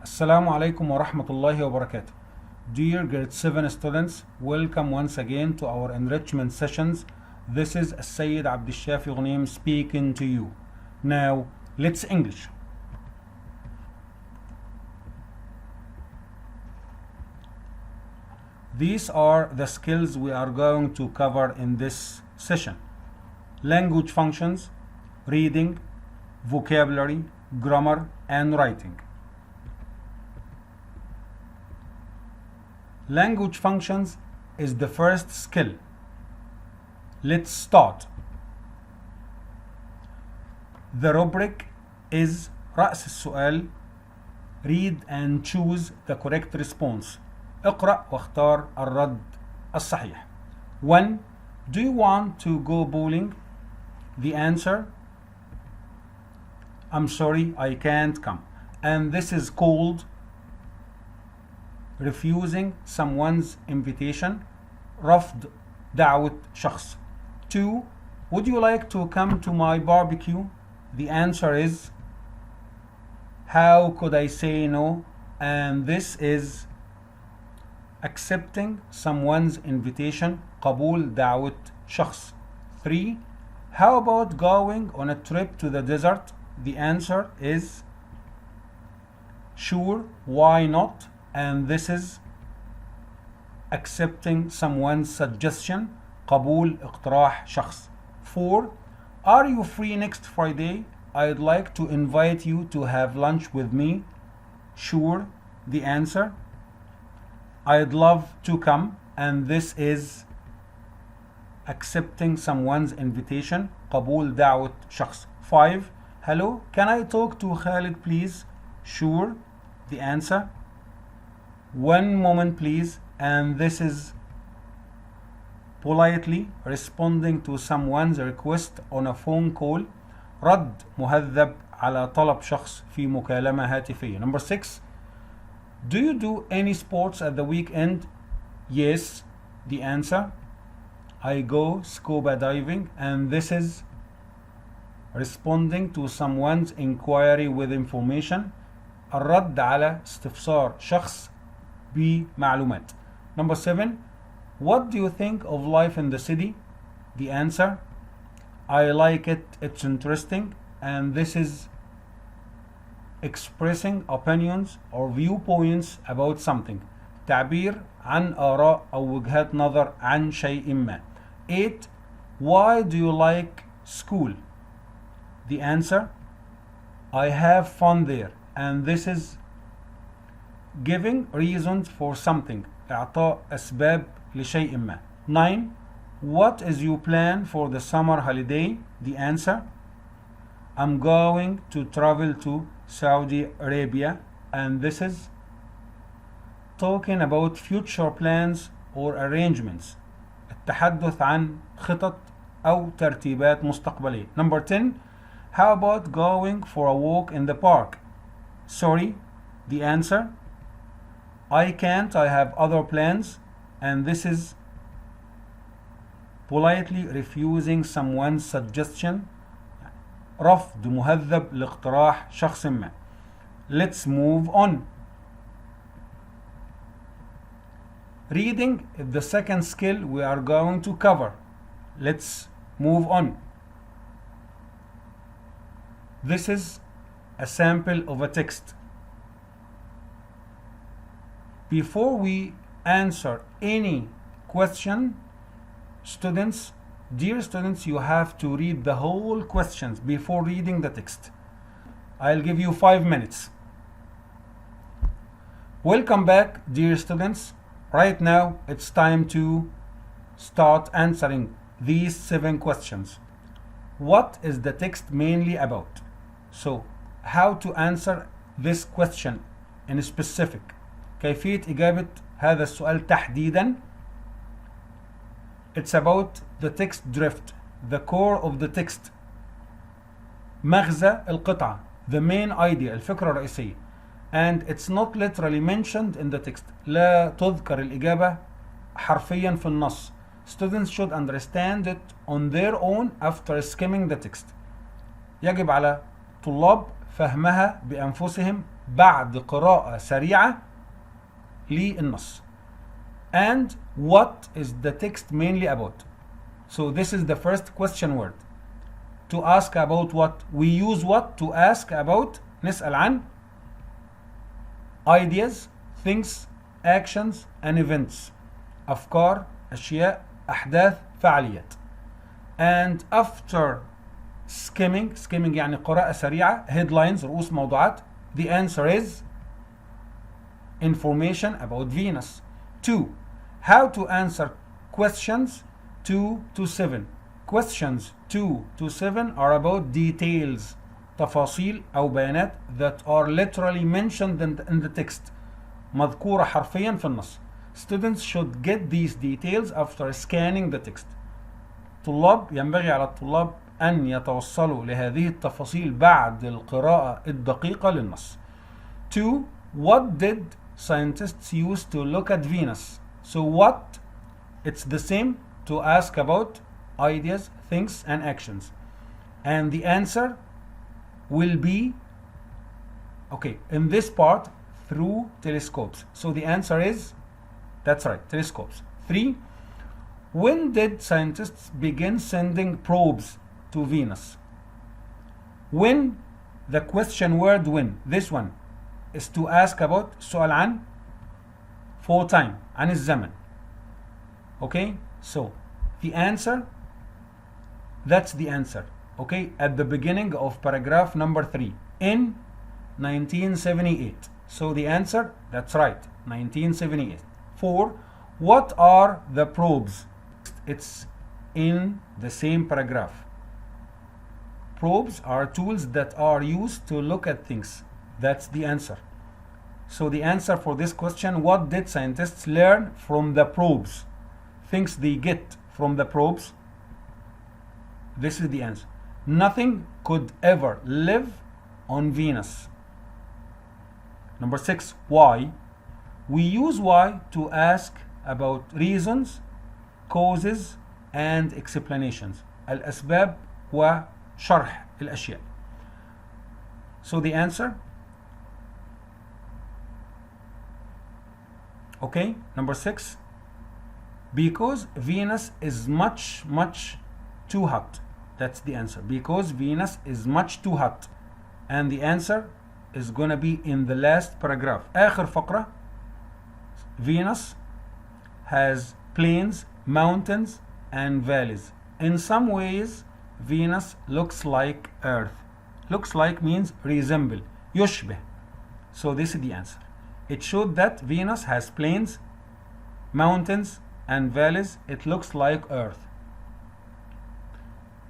Assalamu alaikum wa rahmatullahi wa barakatuh. Dear grade 7 students, welcome once again to our enrichment sessions. This is AlSayed AbdelShafi speaking to you. Now, let's English. These are the skills we are going to cover in this session. Language functions, reading, vocabulary, grammar, and writing. Language functions is the first skill. Let's start. The rubric is رأس السؤال. Read and choose the correct response. اقرأ واختار الرد الصحيح. 1. Do you want to go bowling? The answer: I'm sorry, I can't come. And this is called refusing someone's invitation. رفض دعوة شخص. 2. Would you like to come to my barbecue? The answer is: how could I say no? And this is accepting someone's invitation. قبول دعوة شخص. 3. How about going on a trip to the desert? The answer is: sure, why not? And this is accepting someone's suggestion. قبول اقتراح شخص. 4. Are you free next Friday? I'd like to invite you to have lunch with me. Sure. The answer: I'd love to come. And this is accepting someone's invitation. قبول دعوة شخص. 5. Hello, can I talk to Khalid please? Sure. The answer: one moment please. And this is politely responding to someone's request on a phone call. رد مهذب على طلب شخص في مكالمة هاتفية. Number 6. Do you do any sports at the weekend? Yes. The answer: I go scuba diving. And this is responding to someone's inquiry with information. الرد على استفسار شخص بمعلومات. Number 7. What do you think of life in the city? The answer: I like it, it's interesting. And this is expressing opinions or viewpoints about something. تعبير عن آراء أو وجهات نظر عن شيء ما. 8. Why do you like school? The answer: I have fun there. And this is giving reasons for something. إعطاء أسباب لشيء ما. 9. What is your plan for the summer holiday? The answer: I'm going to travel to Saudi Arabia. And this is talking about future plans or arrangements. التحدث عن خطط أو ترتيبات مستقبلية. Number 10. How about going for a walk in the park? Sorry. The answer: I can't, I have other plans. And this is politely refusing someone's suggestion. رفض مهذب لاقتراح شخص ما. Let's move on. Reading is the second skill we are going to cover. Let's move on. This is a sample of a text. Before we answer any question, dear students, you have to read the whole questions before reading the text. I'll give you 5 minutes. Welcome back, dear students. Right now, it's time to start answering these 7 questions. What is the text mainly about? So, how to answer this question in specific. كيفية إجابة هذا السؤال تحديدا. It's about the text drift, the core of the text. مغزى القطعة, the main idea, الفكرة الرئيسية. And it's not literally mentioned in the text. لا تذكر الإجابة حرفيا في النص. Students should understand it on their own after skimming the text. يجب على طلاب فهمها بأنفسهم بعد قراءة سريعة للنص. And what is the text mainly about? So this is the first question word. To ask about what? We use what to ask about. نسأل عن ideas, things, actions and events. أفكار، أشياء، أحداث، فعاليات. And after skimming يعني قراءة سريعة، headlines رؤوس موضوعات, the answer is information about Venus. 2. How to answer questions 2 to 7. Questions 2 to 7 are about details, تفاصيل أو بيانات that are literally mentioned in the text, مذكورة حرفيا في النص. Students should get these details after scanning the text. ينبغي على الطلاب أن يتوصلوا لهذه التفاصيل بعد القراءة الدقيقة للنص. 2. What did scientists use to look at Venus? So what? It's the same to ask about ideas, things and actions. And the answer will be, okay, in this part, through telescopes. So the answer is, that's right, telescopes. 3. When did scientists begin sending probes to Venus? When, the question word when, this one, is to ask about سؤال عن for time, عن الزمن. Okay, so the answer, that's the answer. Okay, at the beginning of paragraph number 3, in 1978. So the answer, that's right, 1978. 4. What are the probes? It's in the same paragraph. Probes are tools that are used to look at things. That's the answer. So the answer for this question, what did scientists learn from the probes? Things they get from the probes. This is the answer. Nothing could ever live on Venus. Number 6, why? We use why to ask about reasons, causes and explanations. الأسباب وشرح الأشياء. So the answer, okay, number 6, because Venus is much too hot. That's the answer. Because Venus is much too hot. And the answer is gonna be in the last paragraph. آخر فقرة. Venus has plains, mountains and valleys. In some ways, Venus looks like Earth. Looks like means resemble. يشبه. So this is the answer. It showed that Venus has plains, mountains and valleys. It looks like Earth.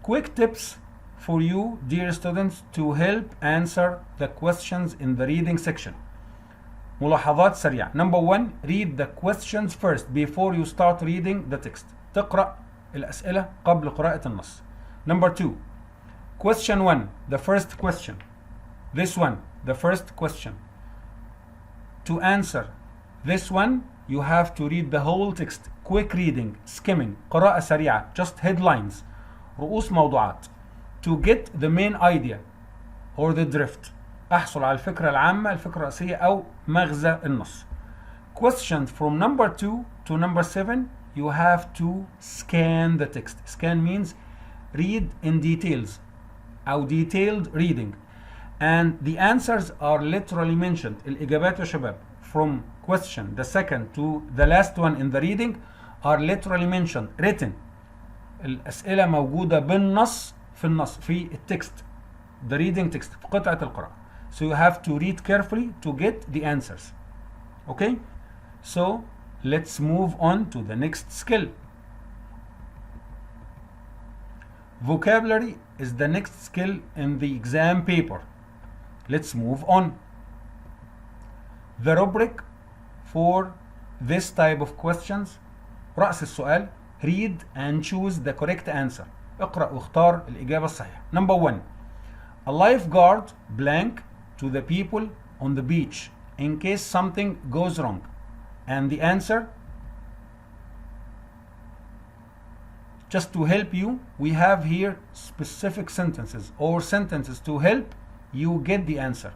Quick tips for you, dear students, to help answer the questions in the reading section. ملاحظات سريعة. Number 1, read the questions first before you start reading the text. تقرأ الأسئلة قبل قراءة النص. Number 2, question 1, the first question. This one, the first question. To answer this one, you have to read the whole text. Quick reading, skimming, قراءة سريعة, just headlines, رؤوس موضوعات. To get the main idea or the drift. أحصل على الفكرة العامة، الفكرة الرئيسية أو مغزى النص. Questions from number 2 to number 7, you have to scan the text. Scan means read in details أو detailed reading. And the answers are literally mentioned. الإجابات يا شباب from question, the second to the last one in the reading are literally mentioned, written. الأسئلة موجودة بالنص في النص في التكست, the reading text, في قطعة القراءة. So you have to read carefully to get the answers. Okay? So let's move on to the next skill. Vocabulary is the next skill in the exam paper. Let's move on. The rubric for this type of questions, رأس السؤال, read and choose the correct answer. اقرأ واختار الإجابة الصحيحة. Number 1, a lifeguard blank to the people on the beach in case something goes wrong. And the answer, just to help you, we have here specific sentences or sentences to help you get the answer.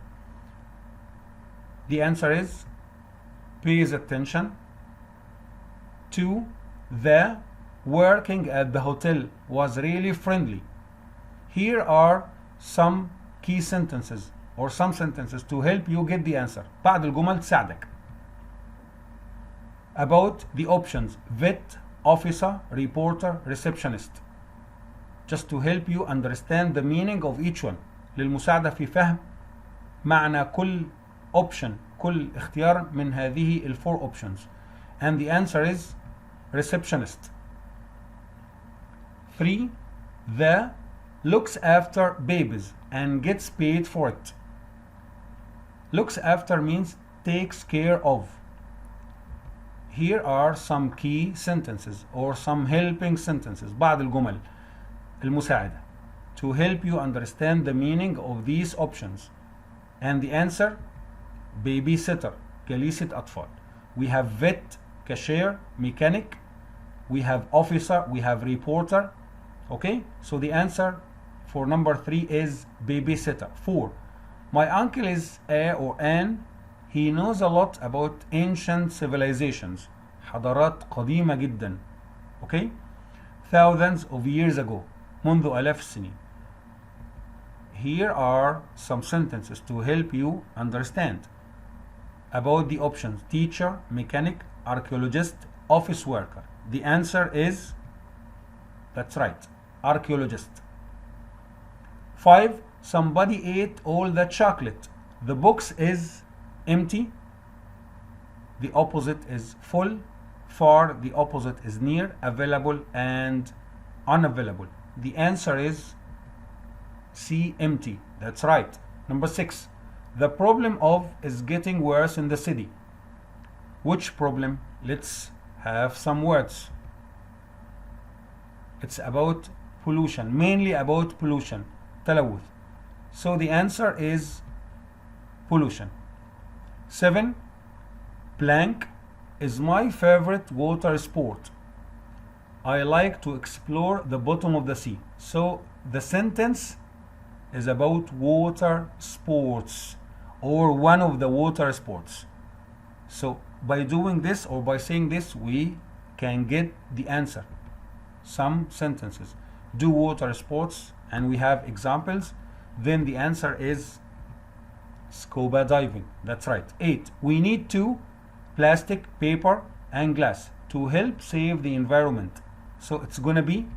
The answer is pays attention. 2. The working at the hotel was really friendly. Here are some key sentences or some sentences to help you get the answer. بعض الجمل تساعدك. About the options: vet, officer, reporter, receptionist. Just to help you understand the meaning of each one. للمساعدة في فهم معنى كل option، كل اختيار من هذه ال 4 options. And the answer is receptionist. 3. The looks after babies and gets paid for it. Looks after means takes care of. Here are some key sentences or some helping sentences. بعض الجمل المساعدة to help you understand the meaning of these options. And the answer: babysitter، جليسة أطفال. We have vet، cashier، mechanic. We have officer, we have reporter. Okay, so the answer for number 3 is babysitter. 4. My uncle is a or an. He knows a lot about ancient civilizations. حضارات قديمة جدا. Okay, thousands of years ago. منذ آلاف السنين. Here are some sentences to help you understand about the options: teacher, mechanic, archaeologist, office worker. The answer is, that's right, archaeologist. 5. Somebody ate all the chocolate. The box is empty. The opposite is full. Far, the opposite is near. Available and unavailable. The answer is C, empty. That's right. Number 6. The problem of is getting worse in the city. Which problem? Let's have some words. It's about pollution, mainly about pollution, تلوث. So the answer is pollution. 7. Blank is my favorite water sport. I like to explore the bottom of the sea. So the sentence is about water sports or one of the water sports. So by doing this or by saying this, we can get the answer. Some sentences: do water sports, and we have examples. Then the answer is scuba diving. That's right. 8. We need to plastic, paper, and glass to help save the environment. So it's gonna be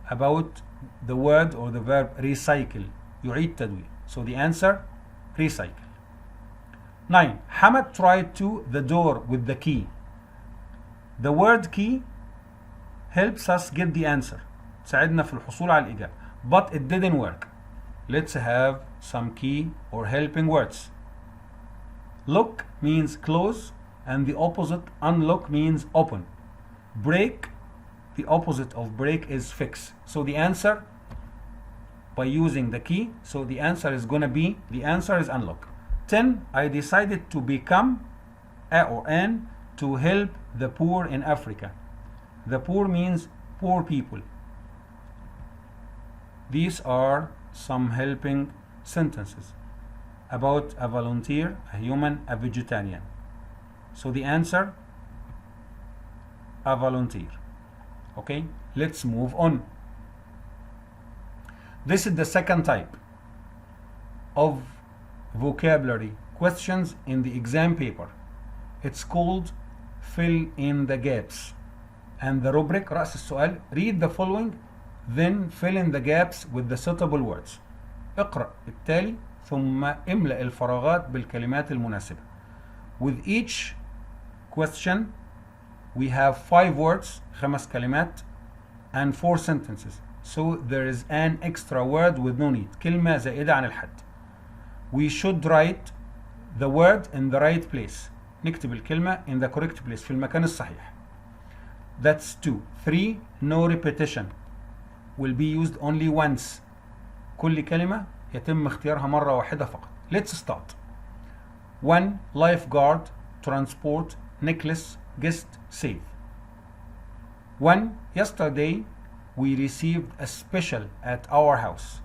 about the word or the verb recycle. يعيد تدوير. So the answer recycle. 9. Hamad tried to the door with the key. The word key helps us get the answer. تساعدنا في الحصول على الإجابة. But it didn't work. Let's have some key or helping words. Lock means close, and the opposite unlock means open. Break, the opposite of break is fix. So the answer, by using the key, so the answer is gonna be, the answer is unlock. 10. I decided to become a or an to help the poor in Africa. The poor means poor people. These are some helping sentences about a volunteer, a human, a vegetarian. So the answer, a volunteer. Okay, let's move on. This is the second type of vocabulary questions in the exam paper. It's called fill in the gaps. And the rubric, رأس السؤال: read the following, then fill in the gaps with the suitable words. اقرأ التالي ثم املأ الفراغات بالكلمات المناسبة. With each question we have 5 words, 5 كلمات, and 4 sentences. So there is an extra word with no need. كلمة زائدة عن الحد. We should write the word in the right place. نكتب الكلمة in the correct place, في المكان الصحيح. That's 2. 3. No repetition. Will be used only once. كل كلمة يتم اختيارها مرة واحدة فقط. Let's start. 1. Lifeguard, transport, necklace, guest, save. 1. Yesterday we received a special at our house.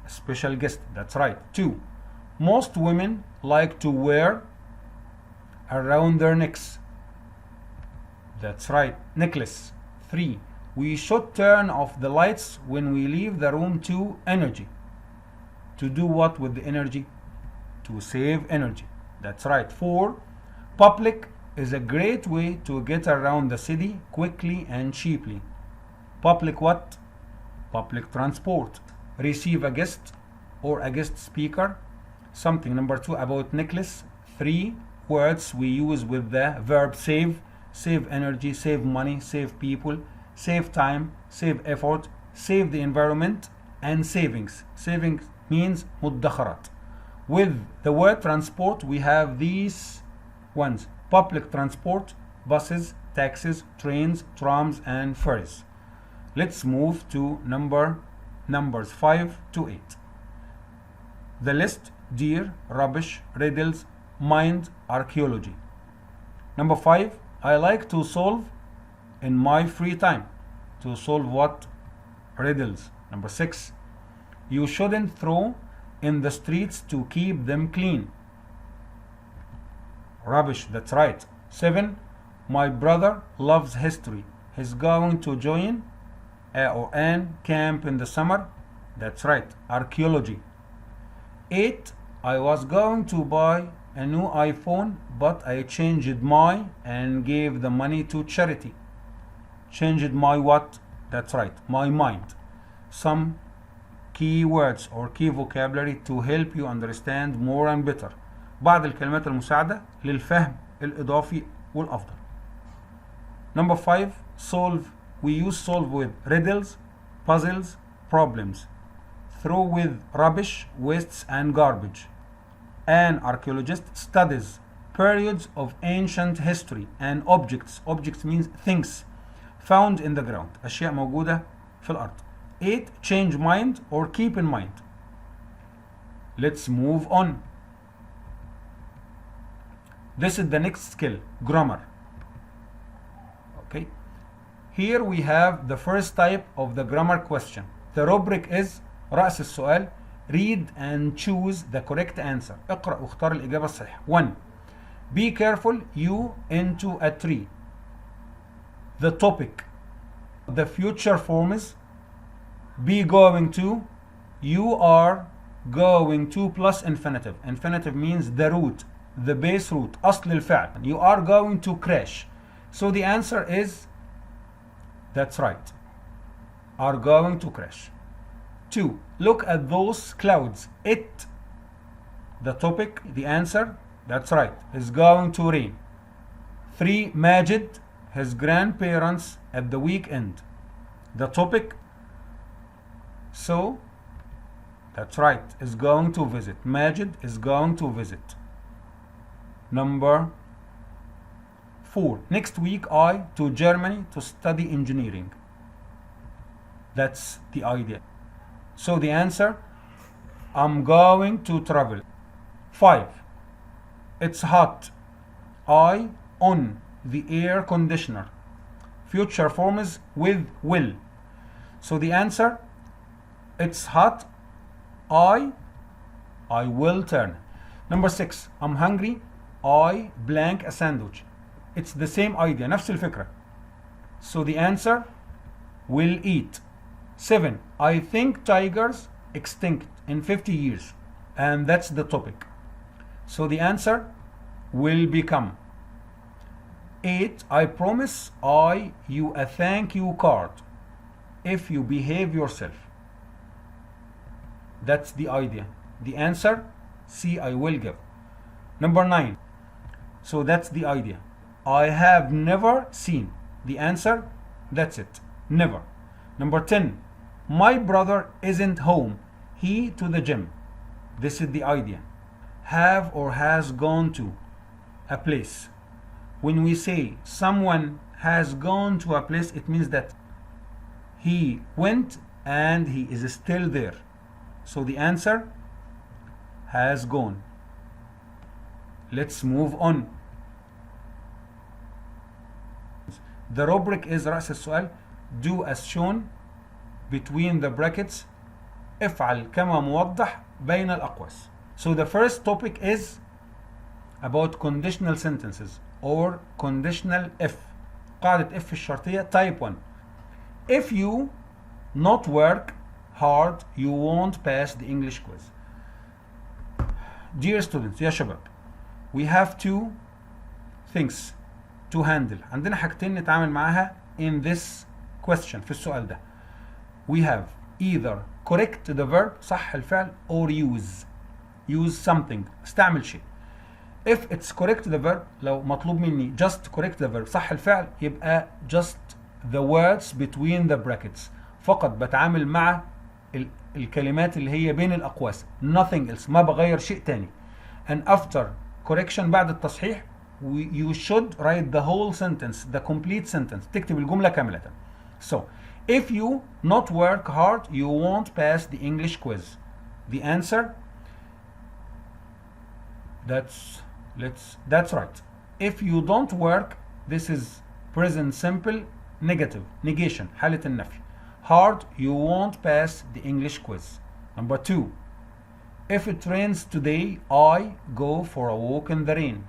A special guest, that's right. 2. Most women like to wear around their necks. That's right, necklace. 3. We should turn off the lights when we leave the room to energy. To do what with the energy? To save energy. That's right. 4. Public is a great way to get around the city quickly and cheaply. Public what? Public transport. Receive a guest or a guest speaker. Something. Number 2 about necklace. 3 words we use with the verb save. Save energy, save money, save people, save time, save effort, save the environment, and savings. Savings means مدخرات. With the word transport, we have these ones: public transport, buses, taxis, trains, trams, and ferries. Let's move to numbers 5 to 8. The list: deer, rubbish, riddles, mind, archaeology. Number 5, I like to solve in my free time. To solve what? Riddles. Number 6, you shouldn't throw in the streets to keep them clean. Rubbish, that's right. 7, my brother loves history. He's going to join or an camp in the summer. That's right. Archaeology. 8, I was going to buy a new iPhone, but I changed my and gave the money to charity. Changed my what? That's right, my mind. Some key words or key vocabulary to help you understand more and better. بعض الكلمات المساعدة للفهم الإضافي والأفضل. Number 5, solve. We use solve with riddles, puzzles, problems. Throw with rubbish, wastes, and garbage. An archaeologist studies periods of ancient history and objects. Objects means things found in the ground. أشياء موجودة في الأرض. 8, change mind or keep in mind. Let's move on. This is the next skill, grammar. Okay. Here we have the first type of the grammar question. The rubric is رأس السؤال. Read and choose the correct answer. اقرأ واختار الإجابة الصحيحة. 1. Be careful, you into a tree. The topic. The future form is be going to. You are going to plus infinitive. Infinitive means the root, the base root, أصل الفعل. You are going to crash. So the answer is, that's right, are going to crash. 2. Look at those clouds. It, the topic, the answer, that's right, is going to rain. 3. Majid, his grandparents at the weekend. The topic, so, that's right, is going to visit. Majid is going to visit. Number 4. Next week I to Germany to study engineering. That's the idea. So the answer, I'm going to travel. 5. It's hot. I on the air conditioner. Future form is with will. So the answer, it's hot. I will turn. Number 6. I'm hungry. I blank a sandwich. It's the same idea. نفس الفكرة. So the answer, will eat. 7. I think tigers extinct in 50 years. And that's the topic. So the answer, will become. 8. I promise you a thank you card if you behave yourself. That's the idea. The answer, C, I will give. Number 9. So that's the idea. I have never seen. The answer, that's it. Never. Number 10. My brother isn't home. He to the gym. This is the idea. Have or has gone to a place. When we say someone has gone to a place, it means that he went and he is still there. So the answer, has gone. Let's move on. The rubric is رأس السؤال. Do as shown between the brackets. افعل كما موضح بين الأقواس. So the first topic is about conditional sentences or conditional if. قاعدة if الشرطية type 1. If you not work hard you won't pass the English quiz. Dear students, يا شباب, we have two things to handle. عندنا حاجتين نتعامل معاها in this question, في السؤال ده. We have either correct the verb, صح الفعل, or use something, استعمل شيء. If it's correct the verb, لو مطلوب مني just correct the verb, صح الفعل, يبقى just the words between the brackets. فقط بتعامل مع الكلمات اللي هي بين الأقواس. Nothing else, ما بغير شيء تاني. And after correction, بعد التصحيح, you should write the whole sentence, the complete sentence. تكتب الجملة كاملة. So, if you not work hard, you won't pass the English quiz. The answer, that's right. If you don't work, this is present simple negative, negation, حالة النفي. Hard, you won't pass the English quiz. Number 2. If it rains today, I go for a walk in the rain.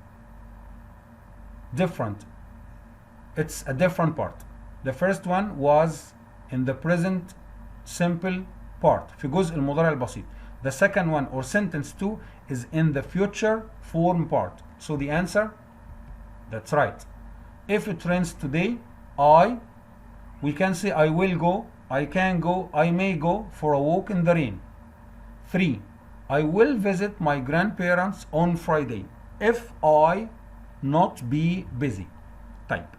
Different. It's a different part. The first one was in the present simple part, في جزء المضارع البسيط. The second one, or sentence 2, is in the future form part. So the answer, that's right. If it rains today, we can say I will go, I can go, I may go for a walk in the rain. 3. I will visit my grandparents on Friday if I not be busy. Type.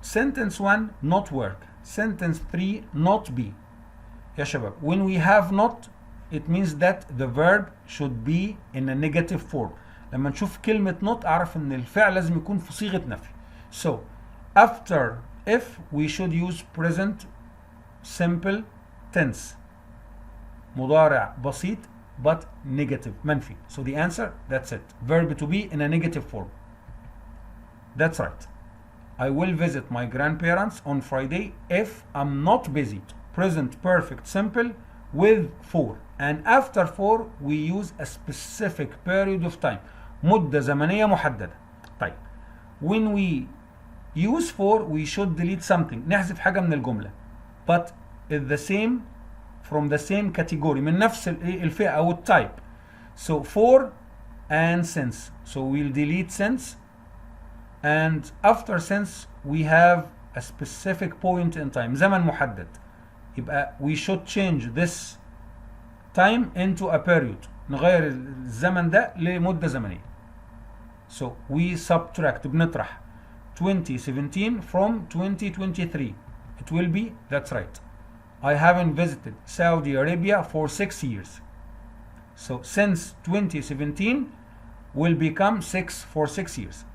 Sentence 1, not work. Sentence 3, not be. يا شباب, when we have not, it means that the verb should be in a negative form. لما نشوف كلمة not أعرف إن الفعل لازم يكون في صيغة نفي. So, after if, we should use present simple tense. مضارع بسيط but negative, منفي. So the answer, that's it. Verb to be in a negative form. That's right. I will visit my grandparents on Friday if I'm not busy. Present perfect simple with for. And after for, we use a specific period of time. مدة زمنية محددة. طيب. When we use for, we should delete something. نحذف حاجة من الجملة. But it's the same, from the same category. من نفس الفئة أو التايب. So for and since. So we'll delete since. And after since, we have a specific point in time. زمن محدد. يبقى we should change this time into a period. نغير الزمن ده لمدة زمنية. So we subtract, بنطرح 2017 from 2023. It will be, that's right. I haven't visited Saudi Arabia for 6 years. So since 2017 will become 6 for 6 years.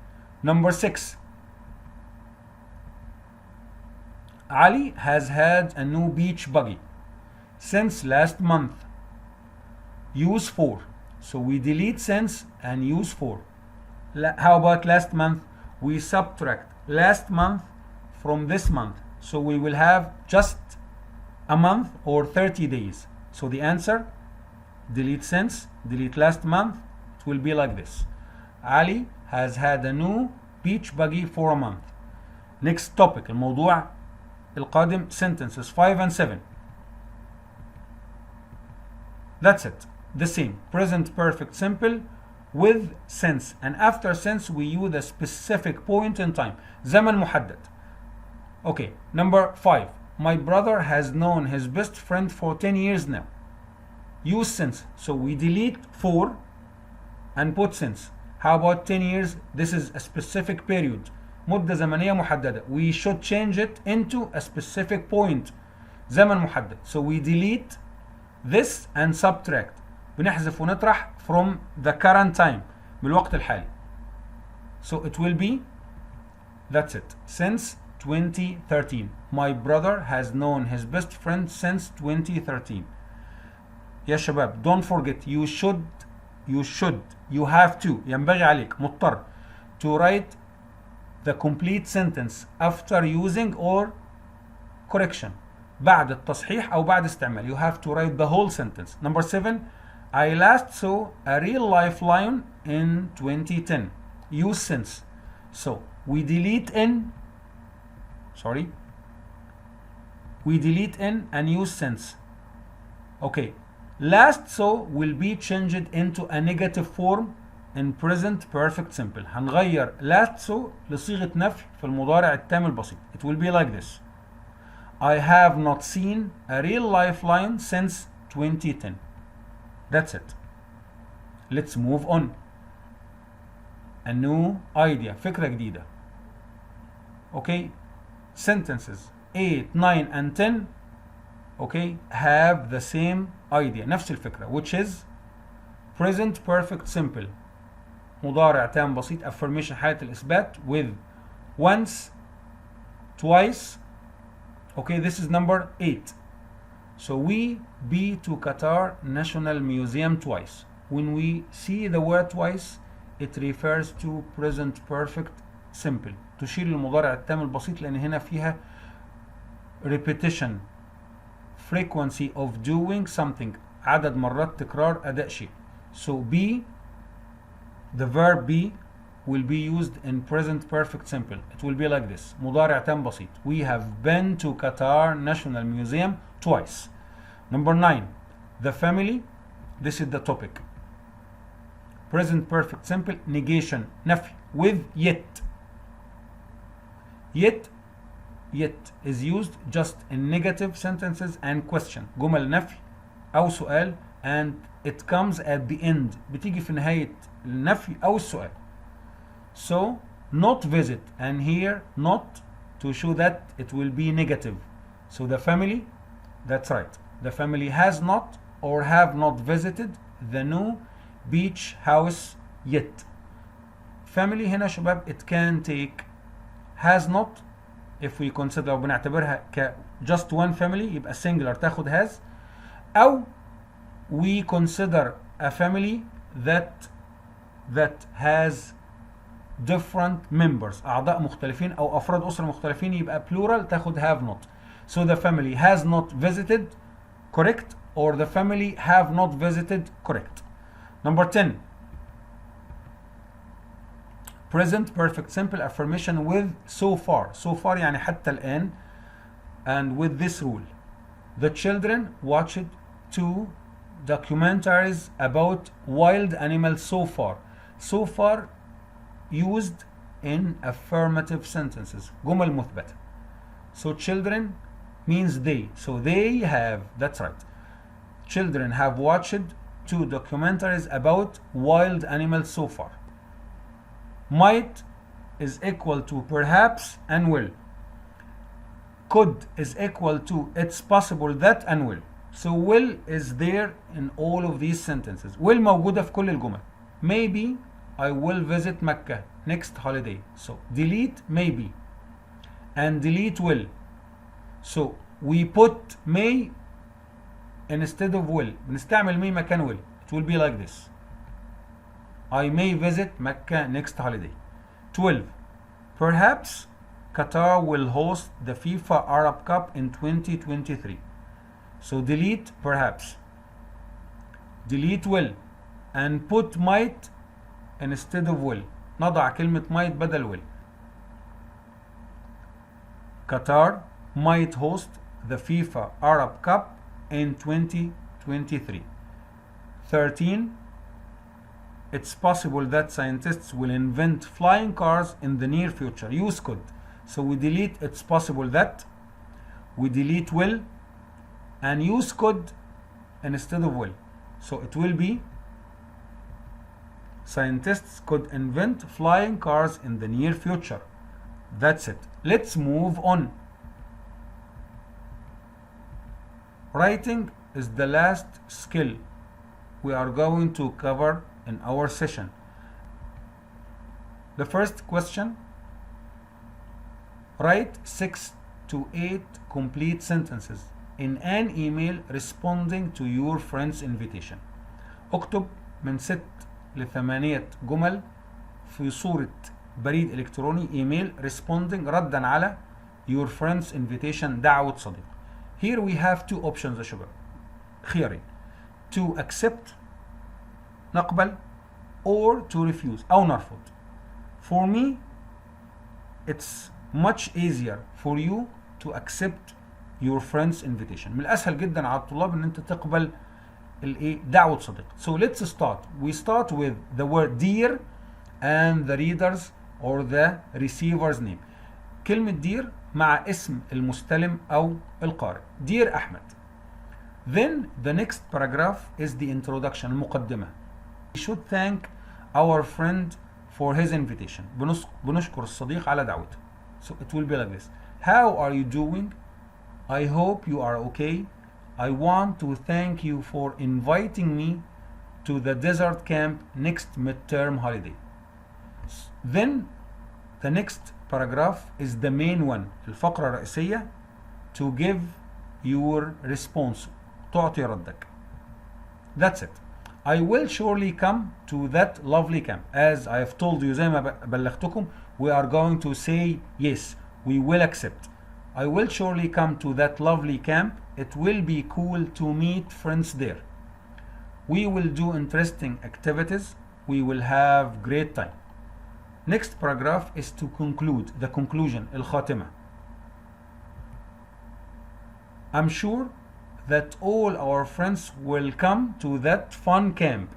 Number 6. Ali has had a new beach buggy since last month. Use for. So we delete since and use for. How about last month? We subtract last month from this month. So we will have just a month or 30 days. So the answer, delete since, delete last month. It will be like this. Ali has had a new beach buggy for a month. Next topic, الموضوع القادم, sentences 5 and 7. That's it. The same. Present perfect simple with since. And after since we use a specific point in time. زمن محدد. Okay. Number 5. My brother has known his best friend for 10 years now. Use since. So we delete for and put since. How about 10 years? This is a specific period. مدة زمنية محددة. We should change it into a specific point. زمن محدد. So we delete this and subtract. بنحذف ونطرح from the current time. من الوقت الحالي. So it will be, that's it. Since 2013. My brother has known his best friend since 2013. يا شباب, don't forget, you have to, ينبغي عليك, مضطر, to write the complete sentence after using or correction. بعد التصحيح أو بعد استعمال. You have to write the whole sentence. Number 7. I last saw a real life lion in 2010. Use since. So we delete in, and use since. Okay. Last saw will be changed into a negative form in present perfect simple. هنغير last saw لصيغة نفي في المضارع التام البسيط. It will be like this. I have not seen a real life lion since 2010. That's it. Let's move on. A new idea. فكرة جديدة. Okay. Sentences 8, 9 and 10 okay have the same idea. نفس الفكرة which is present perfect simple. مضارع تام بسيط affirmation حالة الإثبات with once, twice. Okay, this is number 8. So we be to Qatar National Museum twice. When we see the word twice, it refers to present perfect simple. تشير للمضارع التام البسيط لأن هنا فيها repetition, frequency of doing something. عدد مرات تكرار أداء شيء. So be, the verb be will be used in present perfect simple. It will be like this. مضارع تام بسيط. We have been to Qatar National Museum twice. Number 9. The family. This is the topic. Present perfect simple. Negation. نفي. With yet. Yet is used just in negative sentences and question. جمل نفي أو سؤال and it comes at the end. بتيجي في نهاية النفي أو السؤال. So not visit, and here not to show that it will be negative. So the family, that's right. The family has not or have not visited the new beach house yet. Family هنا شباب it can take has not if we consider أو بنعتبرها ك just one family يبقى singular تاخد has, أو we consider a family that has different members أعضاء مختلفين أو أفراد أسرة مختلفين يبقى plural تاخد have not. So the family has not visited, correct, or the family have not visited, correct. Number 10. Present perfect simple affirmation with so far. So far يعني حتى الآن. And with this rule. The children watched 2 documentaries about wild animals so far. So far used in affirmative sentences. جمل مثبتة. So children means they. So they have, that's right. Children have watched 2 documentaries about wild animals so far. Might is equal to perhaps and will. Could is equal to it's possible that and will. So will is there in all of these sentences. Will موجودة في كل الجمل. Maybe I will visit Mecca next holiday. So delete maybe and delete will. So we put may instead of will. بنستعمل may مكان will. It will be like this. I may visit Mecca next holiday. 12. Perhaps Qatar will host the FIFA Arab Cup in 2023. So delete perhaps. Delete will and put might instead of will. نضع كلمة might بدل will. Qatar might host the FIFA Arab Cup in 2023. 13. It's possible that scientists will invent flying cars in the near future. Use could. So we delete it's possible that. We delete will and use could instead of will. So it will be scientists could invent flying cars in the near future. That's it. Let's move on. Writing is the last skill we are going to cover in our session. The first question: write 6 to 8 complete sentences in an email responding to your friend's invitation. اكتب من 6 ل8 جمل في صورة بريد إلكتروني ايميل responding ردا على your friend's invitation دعوة صديق. Here we have 2 options يا شباب. خيارين: to accept نقبل or to refuse أو نرفض. For me it's much easier for you to accept your friend's invitation. من الأسهل جدا على الطلاب إن أنت تقبل دعوة صديق. So let's start. We start with the word dear and the reader's or the receiver's name. كلمة dear مع اسم المستلم أو القارئ. Dear أحمد. Then the next paragraph is the introduction, المقدمة. We should thank our friend for his invitation. بنشكر الصديق على دعوته. So it will be like this. How are you doing? I hope you are okay. I want to thank you for inviting me to the desert camp next midterm holiday. Then the next paragraph is the main one, الفقرة الرئيسية, to give your response. تعطي ردك. That's it. I will surely come to that lovely camp. As I have told you, زي ما بلغتكم, we are going to say yes, we will accept. I will surely come to that lovely camp. It will be cool to meet friends there. We will do interesting activities. We will have great time. Next paragraph is to conclude, the conclusion, الخاتمة. I'm sure that all our friends will come to that fun camp.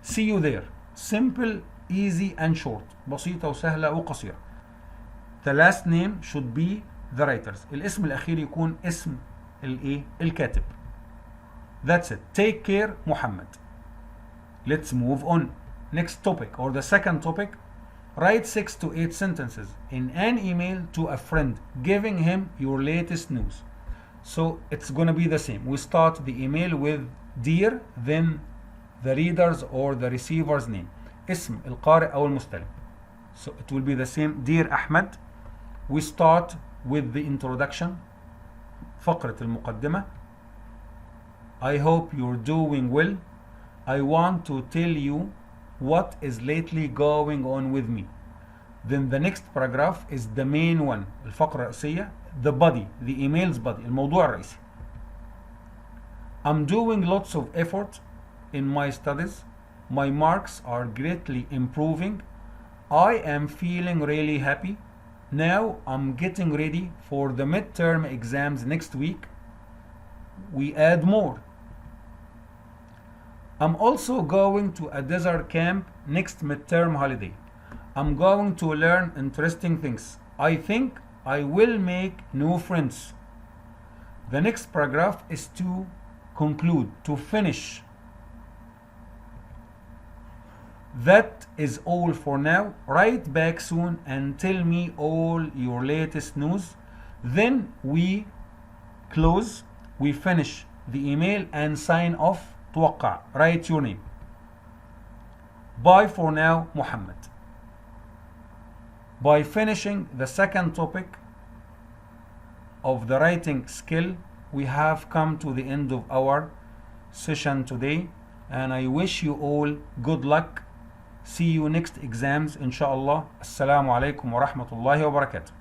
See you there. Simple, easy and short. بسيطة وسهلة وقصيرة. The last name should be the writers. الاسم الأخير يكون اسم الكاتب. That's it. Take care, Muhammad. Let's move on. Next topic or the second topic. Write 6 to 8 sentences in an email to a friend giving him your latest news. So it's gonna be the same. We start the email with dear, then the reader's or the receiver's name. اسم القارئ أو المستلم. So it will be the same. Dear Ahmed. We start with the introduction. فقرة المقدمة. I hope you're doing well. I want to tell you what is lately going on with me. Then the next paragraph is the main one, الفقرة الرئيسية, the body, the email's body, الموضوع الرئيسي. I'm doing lots of effort in my studies. My marks are greatly improving. I am feeling really happy. Now I'm getting ready for the midterm exams next week. We add more. I'm also going to a desert camp next midterm holiday. I'm going to learn interesting things. I think I will make new friends. The next paragraph is to conclude, to finish. That is all for now. Write back soon and tell me all your latest news. Then we close, we finish the email and sign off. توقع. Write your name. Bye for now, Muhammad. By finishing the second topic of the writing skill, we have come to the end of our session today, and I wish you all good luck. See you next exams, inshallah. Assalamu alaikum wa rahmatullahi wa barakatuh.